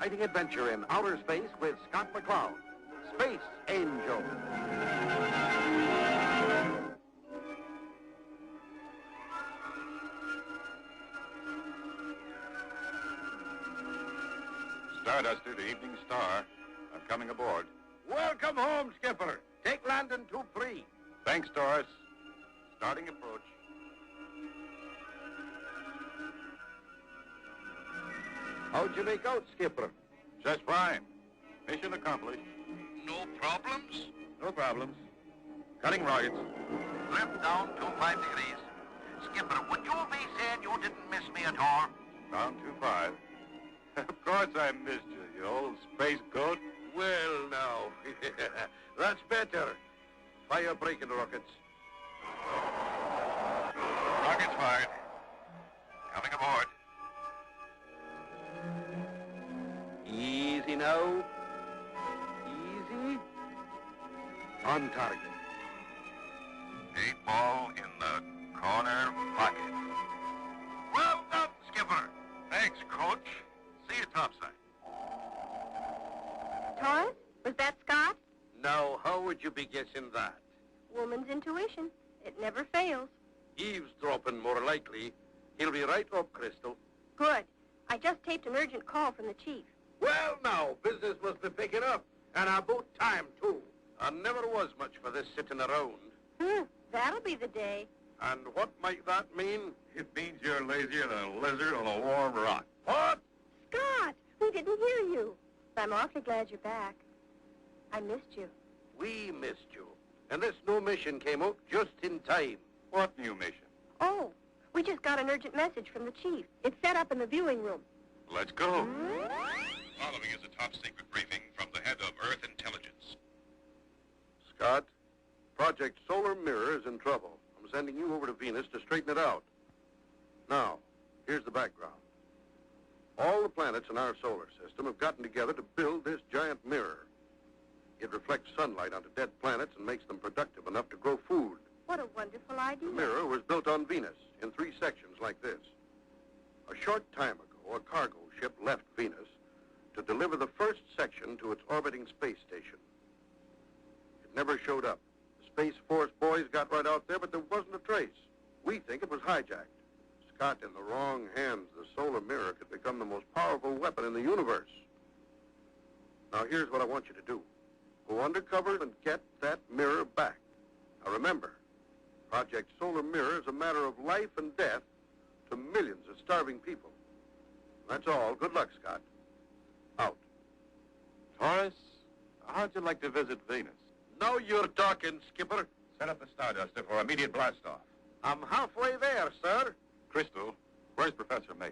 exciting adventure in outer space with Scott McCloud, Space Angel. Starduster, the Evening Star. I'm coming aboard. Welcome home, Skipper. Take Landon 2-3. Thanks, Doris. Starting approach. How'd you make out, Skipper? Just fine. Mission accomplished. No problems? No problems. Cutting rockets. Drift down 25 degrees. Skipper, would you be saying you didn't miss me at all? Down 25. Of course I missed you, you old space goat. Well, now. That's better. Fire braking rockets. Rockets fired. Coming aboard. Easy now. Easy. On target. 8 ball in the corner pocket. Well done, Skipper. Thanks, Coach. See you topside. Taurus? Was that Scott? Now, how would you be guessing that? Woman's intuition. It never fails. Eavesdropping, more likely. He'll be right up, Crystal. Good. I just taped an urgent call from the chief. Well, now, business must be picking up. And about time, too. I never was much for this sitting around. That'll be the day. And what might that mean? It means you're lazier than a lizard on a warm rock. What? Scott, we didn't hear you. I'm awfully glad you're back. I missed you. We missed you. And this new mission came out just in time. What new mission? Oh, we just got an urgent message from the chief. It's set up in the viewing room. Let's go. Following is a top-secret briefing from the head of Earth Intelligence. Scott, Project Solar Mirror is in trouble. I'm sending you over to Venus to straighten it out. Now, here's the background. All the planets in our solar system have gotten together to build this giant mirror. It reflects sunlight onto dead planets and makes them productive enough to grow food. What a wonderful idea. The mirror was built on Venus in 3 sections like this. A short time ago, a cargo ship left Venus to deliver the first section to its orbiting space station. It never showed up. The Space Force boys got right out there, but there wasn't a trace. We think it was hijacked. Scott, in the wrong hands, the solar mirror could become the most powerful weapon in the universe. Now, here's what I want you to do. Go undercover and get that mirror back. Now, remember, Project Solar Mirror is a matter of life and death to millions of starving people. That's all. Good luck, Scott. Out. Taurus, how'd you like to visit Venus? Now you're talking, Skipper. Set up the Starduster for immediate blast-off. I'm halfway there, sir. Crystal, where's Professor Mace?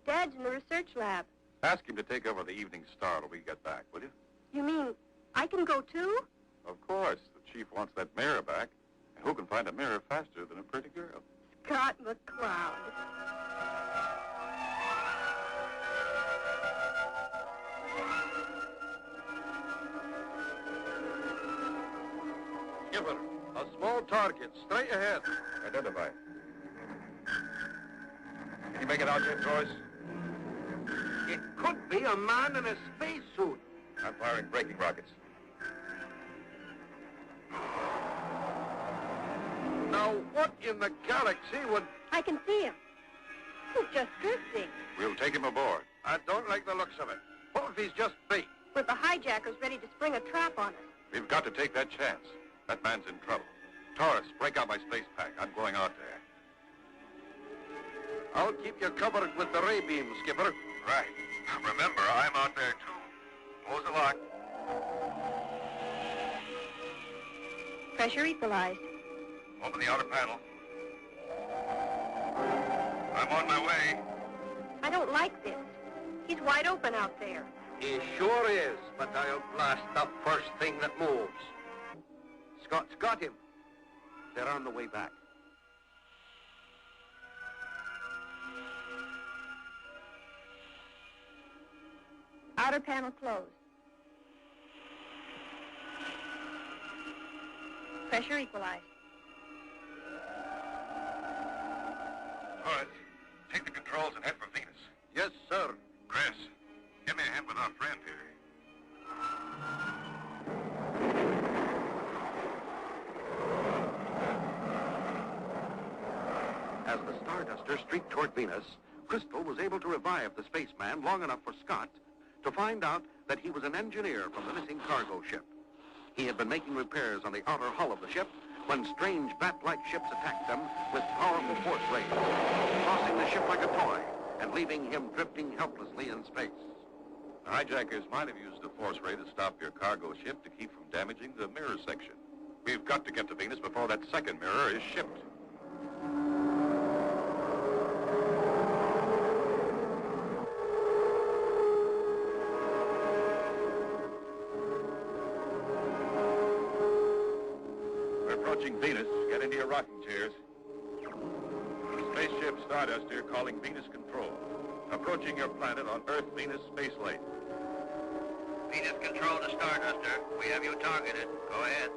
Dad's in the research lab. Ask him to take over the Evening Star till we get back, will you? You mean I can go too? Of course. The chief wants that mirror back. And who can find a mirror faster than a pretty girl? Scott McCloud. Skipper, a small target, straight ahead. Identify. Can you make it out yet, Taurus? It could be a man in a spacesuit. I'm firing braking rockets. Now, what in the galaxy would... I can see him. He's just drifting. We'll take him aboard. I don't like the looks of it. What if he's just bait? With the hijackers ready to spring a trap on us. We've got to take that chance. That man's in trouble. Taurus, break out my space pack. I'm going out there. I'll keep you covered with the ray beam, Skipper. Right. Remember, I'm out there, too. Close the lock. Pressure equalized. Open the outer panel. I'm on my way. I don't like this. He's wide open out there. He sure is, but I'll blast the first thing that moves. Scott's got him. They're on the way back. Outer panel closed. Pressure equalized. Taurus, take the controls and head for Venus. Yes, sir. Chris, give me a hand with with our friend here. As the Starduster streaked toward Venus, Crystal was able to revive the spaceman long enough for Scott to find out that he was an engineer from the missing cargo ship. He had been making repairs on the outer hull of the ship when strange bat-like ships attacked them with powerful force rays, tossing the ship like a toy and leaving him drifting helplessly in space. The hijackers might have used a force ray to stop your cargo ship to keep from damaging the mirror section. We've got to get to Venus before that second mirror is shipped. We're approaching Venus. Get into your rocking chairs. Spaceship Starduster calling Venus Control. Approaching your planet on Earth-Venus space lane. Venus Control to Starduster. We have you targeted. Go ahead.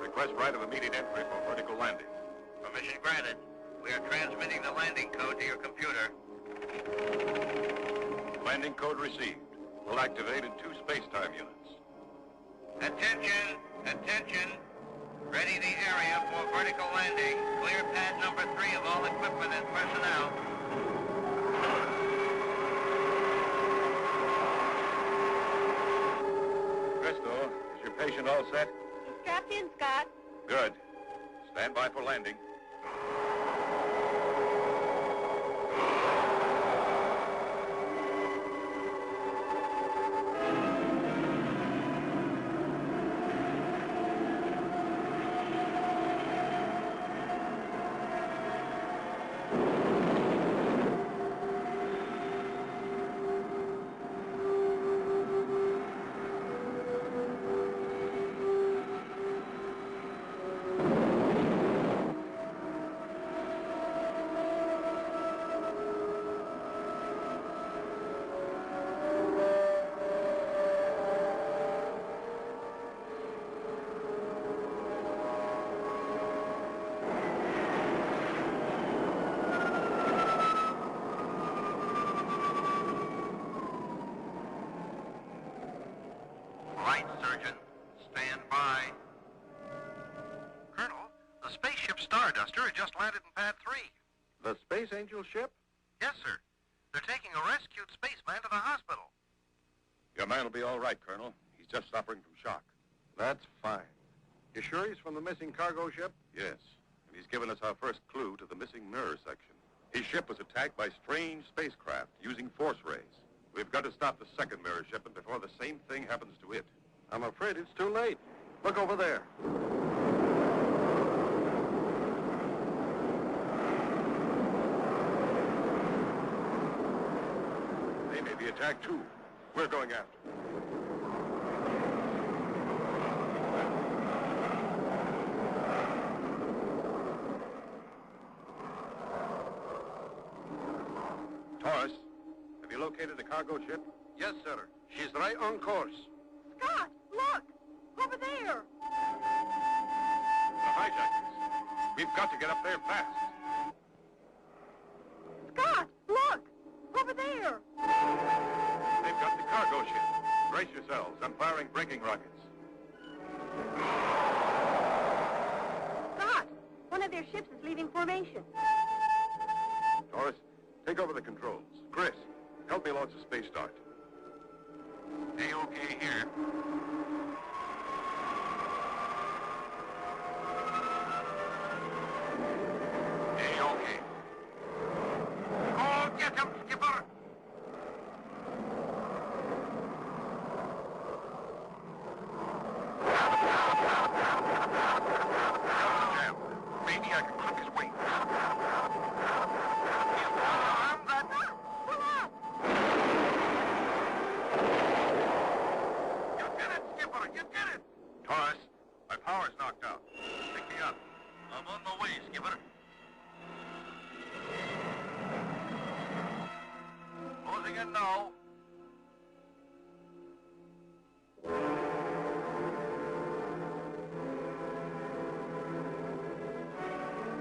Request right of immediate entry for vertical landing. Permission granted. We are transmitting the landing code to your computer. Landing code received. We'll activate in 2 space-time units. Attention! Attention! Ready the area for vertical landing. Clear pad number 3 of all equipment and personnel. Crystal, is your patient all set? He's strapped in, Scott. Good. Stand by for landing. Right, Surgeon. Stand by. Colonel, the spaceship Starduster has just landed in pad 3. The Space Angel ship? Yes, sir. They're taking a rescued spaceman to the hospital. Your man will be all right, Colonel. He's just suffering from shock. That's fine. You sure he's from the missing cargo ship? Yes, and he's given us our first clue to the missing mirror section. His ship was attacked by strange spacecraft using force rays. We've got to stop the second mirror shipment before the same thing happens to it. I'm afraid it's too late. Look over there. They may be attacked, too. We're going after them. Taurus, have you located the cargo ship? Yes, sir. She's right on course. Scott, look! Over there! The hijackers. We've got to get up there fast. Scott, look! Over there! They've got the cargo ship. Brace yourselves. I'm firing braking rockets. Scott, one of their ships is leaving formation. Taurus, take over the controls. Chris, help me launch the space start. A-OK here. A-OK. Oh, get him, skipper! Jam. Maybe I can clip his wings. You did it, skipper! You did it! Taurus, my power's knocked out. Pick me up. I'm on my way, skipper. Closing in now.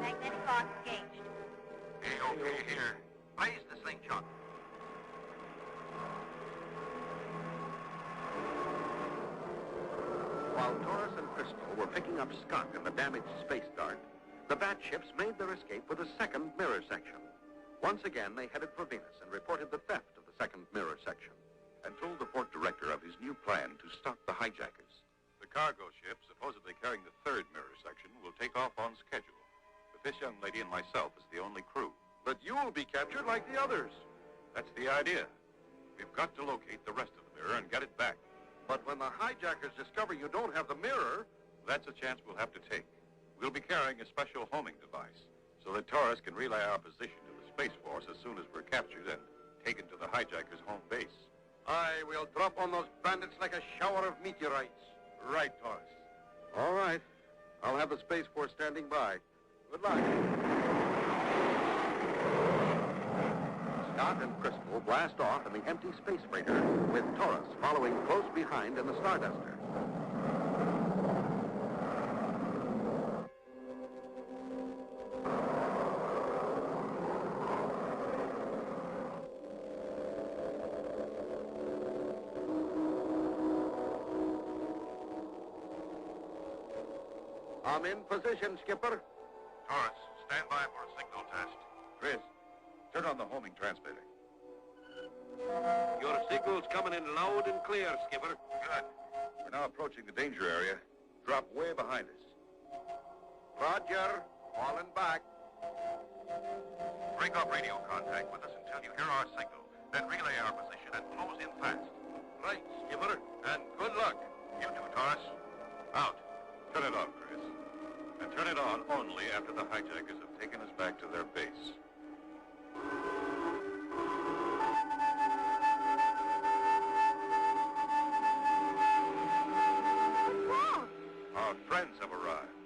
Magnetic box engaged. A-OK here. Raise the slingshot. Crystal were picking up Scott in the damaged Space Dart, the bat ships made their escape with a second mirror section. Once again, they headed for Venus and reported the theft of the second mirror section. And told the port director of his new plan to stop the hijackers. The cargo ship, supposedly carrying the third mirror section, will take off on schedule. But this young lady and myself is the only crew. But you'll be captured like the others. That's the idea. We've got to locate the rest of the mirror and get it back. But when the hijackers discover you don't have the mirror... That's a chance we'll have to take. We'll be carrying a special homing device so that Taurus can relay our position to the Space Force as soon as we're captured and taken to the hijackers' home base. Aye, we'll drop on those bandits like a shower of meteorites. Right, Taurus. All right. I'll have the Space Force standing by. Good luck. Scott and Crystal blast off in the empty space freighter, with Taurus following close behind in the Starduster. I'm in position, Skipper. Taurus, stand by for a signal test. Chris, turn on the homing transmitter. Your signal's coming in loud and clear, Skipper. Good. We're now approaching the danger area. Drop way behind us. Roger. Falling back. Break off radio contact with us until you hear our signal. Then relay our position and close in fast. Right, Skipper. And good luck. You too, Taurus. Out. Turn it off, Chris. And turn it on only after the hijackers have taken us back to their base. What's wrong? Our friends have arrived.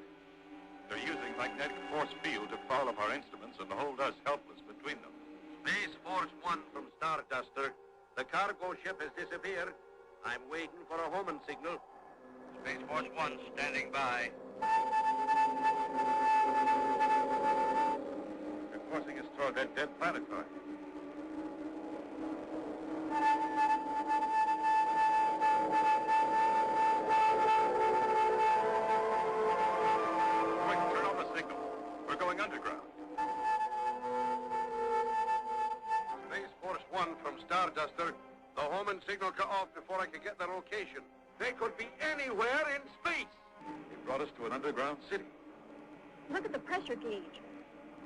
They're using magnetic force field to foul up our instruments and hold us helpless between them. Space Force 1 from Starduster. The cargo ship has disappeared. I'm waiting for a homing signal. Space Force 1 standing by. They're forcing us toward that dead planetoid. Quick, turn on the signal. We're going underground. Space Force 1 from Starduster. The homing signal cut off before I could get their location. They could be anywhere in space. They brought us to an underground city. Look at the pressure gauge.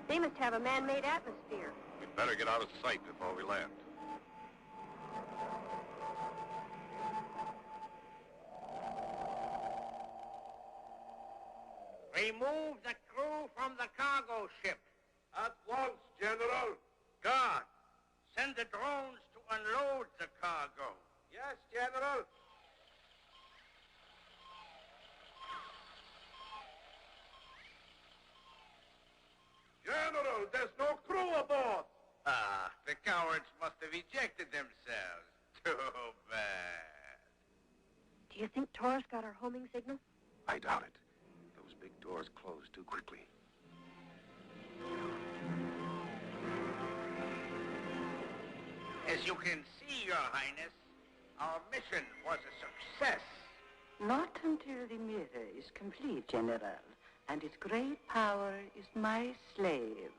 They must have a man-made atmosphere. We'd better get out of sight before we land. Remove the crew from the cargo ship. At once, General. Guard, send the drones to unload the cargo. Yes, General. General, there's no crew aboard. Ah, the cowards must have ejected themselves. Too bad. Do you think Taurus got our homing signal? I doubt it. Those big doors closed too quickly. As you can see, Your Highness, our mission was a success. Not until the mirror is complete, General, and its great power is my slave.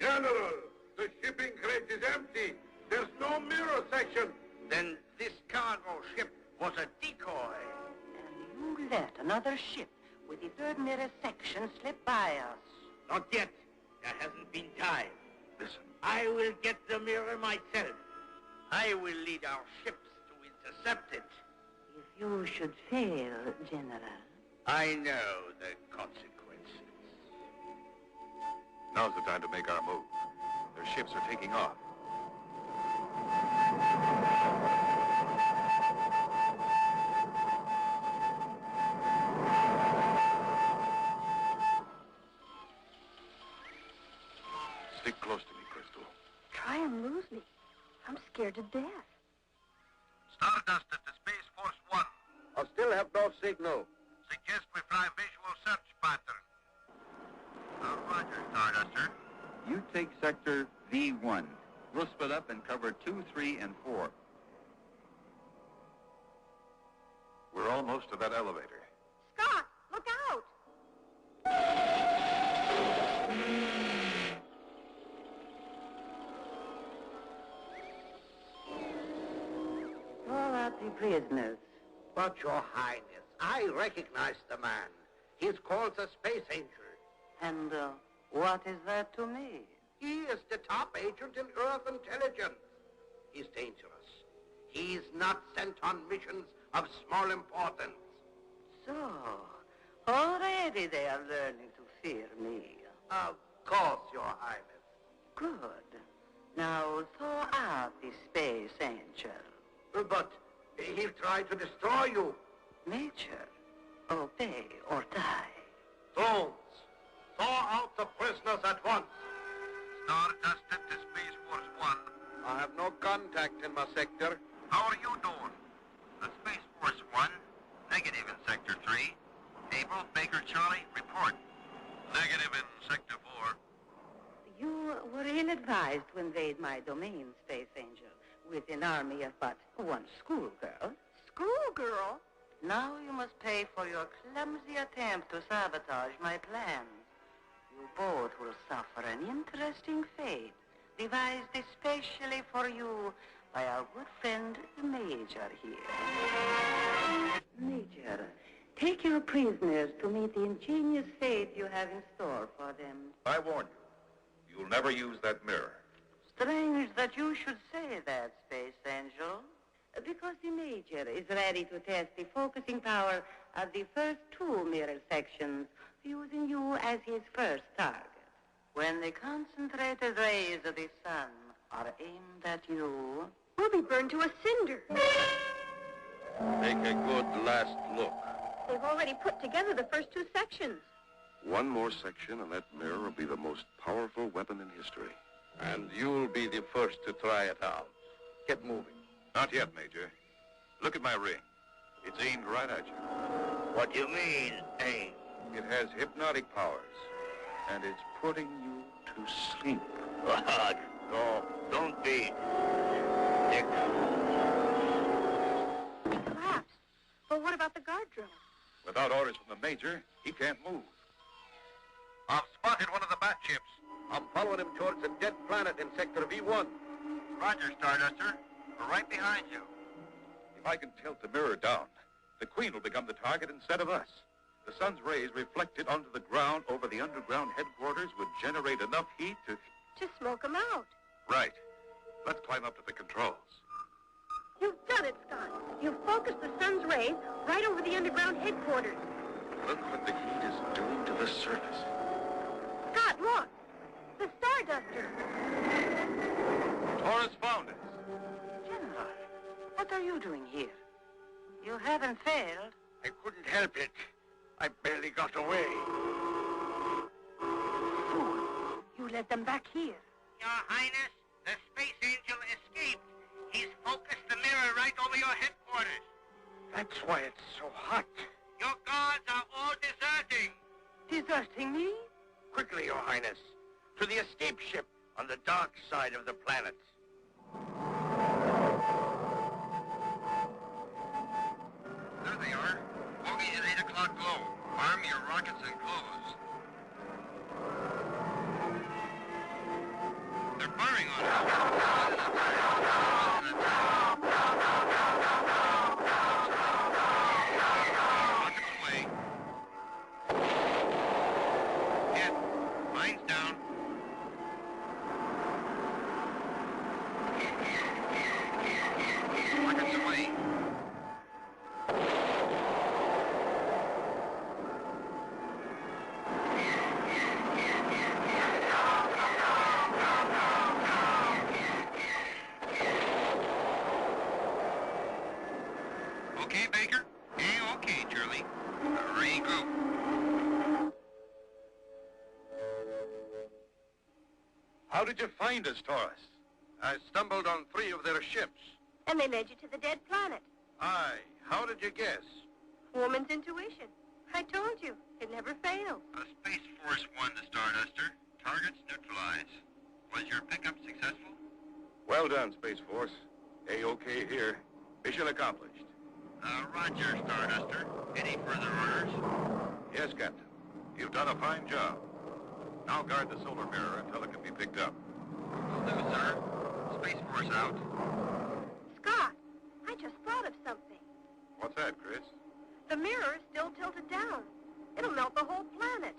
General, the shipping crate is empty. There's no mirror section. Then this cargo ship was a decoy. And you let another ship with the third mirror section slip by us. Not yet. There hasn't been time. Listen. I will get the mirror myself. I will lead our ships to intercept it. If you should fail, General. I know the consequences. Now's the time to make our move. Their ships are taking off. Stick close to me, Crystal. Try and lose me. I'm scared to death. Stardust at the Space Force 1. I still have no signal. Suggest we fly visual search pattern. Roger, Starduster. You take sector V1. We'll split up and cover 2, 3, and 4. almost to that elevator. Scott, look out! All out the prisoners. But, Your Highness, I recognize the man. He's called the Space Angel. And what is that to me? He is the top agent in Earth intelligence. He's dangerous. He's not sent on missions of small importance. So, already they are learning to fear me. Of course, Your Highness. Good. Now thaw out the Space Angel. But he'll try to destroy you. Major, obey or die. Drones, thaw out the prisoners at once. Stardust to Space Force 1. I have no contact in my sector. How are you doing? The Space Force 1, negative in Sector 3. Able, Baker, Charlie, report. Negative in Sector 4. You were ill-advised to invade my domain, Space Angel, with an army of but one schoolgirl. Schoolgirl? Now you must pay for your clumsy attempt to sabotage my plans. You both will suffer an interesting fate, devised especially for you by our good friend, the Major here. Major, take your prisoners to meet the ingenious fate you have in store for them. I warn you, you'll never use that mirror. Strange that you should say that, Space Angel. Because the Major is ready to test the focusing power of the first two mirror sections, using you as his first target. When the concentrated rays of the sun are aimed at you... We'll be burned to a cinder. Take a good last look. They've already put together the first two sections. One more section and that mirror will be the most powerful weapon in history. And you'll be the first to try it out. Get moving. Not yet, Major. Look at my ring. It's aimed right at you. What do you mean, aim? It has hypnotic powers, and it's putting you to sleep. No, don't be. Dick. He collapsed. But what about the guard drone? Without orders from the Major, he can't move. I've spotted one of the bat ships. I'm following him towards the dead planet in Sector V1. Roger, Starduster. We're right behind you. If I can tilt the mirror down, the Queen will become the target instead of us. The sun's rays reflected onto the ground over the underground headquarters would generate enough heat to... To smoke them out. Right. Let's climb up to the controls. You've done it, Scott. You've focused the sun's rays right over the underground headquarters. Look what the heat is doing to the surface. Scott, look. The Starduster. Taurus found us. General, what are you doing here? You haven't failed. I couldn't help it. I barely got away. Fool. You led them back here. Your Highness, the Space Angel escaped. He's focused the mirror right over your headquarters. That's why it's so hot. Your guards are all deserting. Deserting me? Quickly, Your Highness. To the escape ship on the dark side of the planet. There they are. Bogey at 8 o'clock glow. Arm your rockets and close. They're firing on us. Rockets away. Hit. Mine's down. Rockets away. Okay, Baker? Okay, Charlie. Regroup. How did you find us, Taurus? I stumbled on 3 of their ships. And they led you to the dead planet. Aye. How did you guess? Woman's intuition. I told you. It never fails. Space Force 1 to Starduster. Targets neutralized. Was your pickup successful? Well done, Space Force. A-OK here. Mission accomplished. Roger, Starduster. Any further orders? Yes, Captain. You've done a fine job. Now guard the solar mirror until it can be picked up. Will do, sir. Space Force out. Scott, I just thought of something. What's that, Chris? The mirror is still tilted down. It'll melt the whole planet.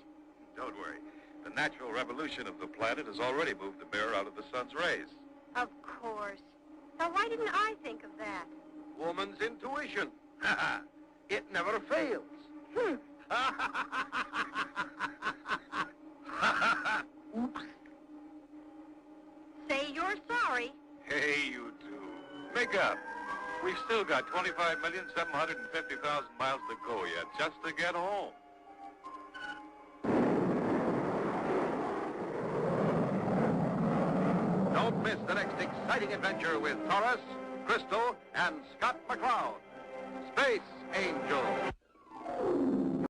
Don't worry. The natural revolution of the planet has already moved the mirror out of the sun's rays. Of course. Now, why didn't I think of that? Woman's intuition. It never fails. Oops. Say you're sorry. Hey, you two. Make up. We've still got 25,750,000 miles to go yet, just to get home. Don't miss the next exciting adventure with Taurus, Crystal, and Scott McCloud. Space Angel.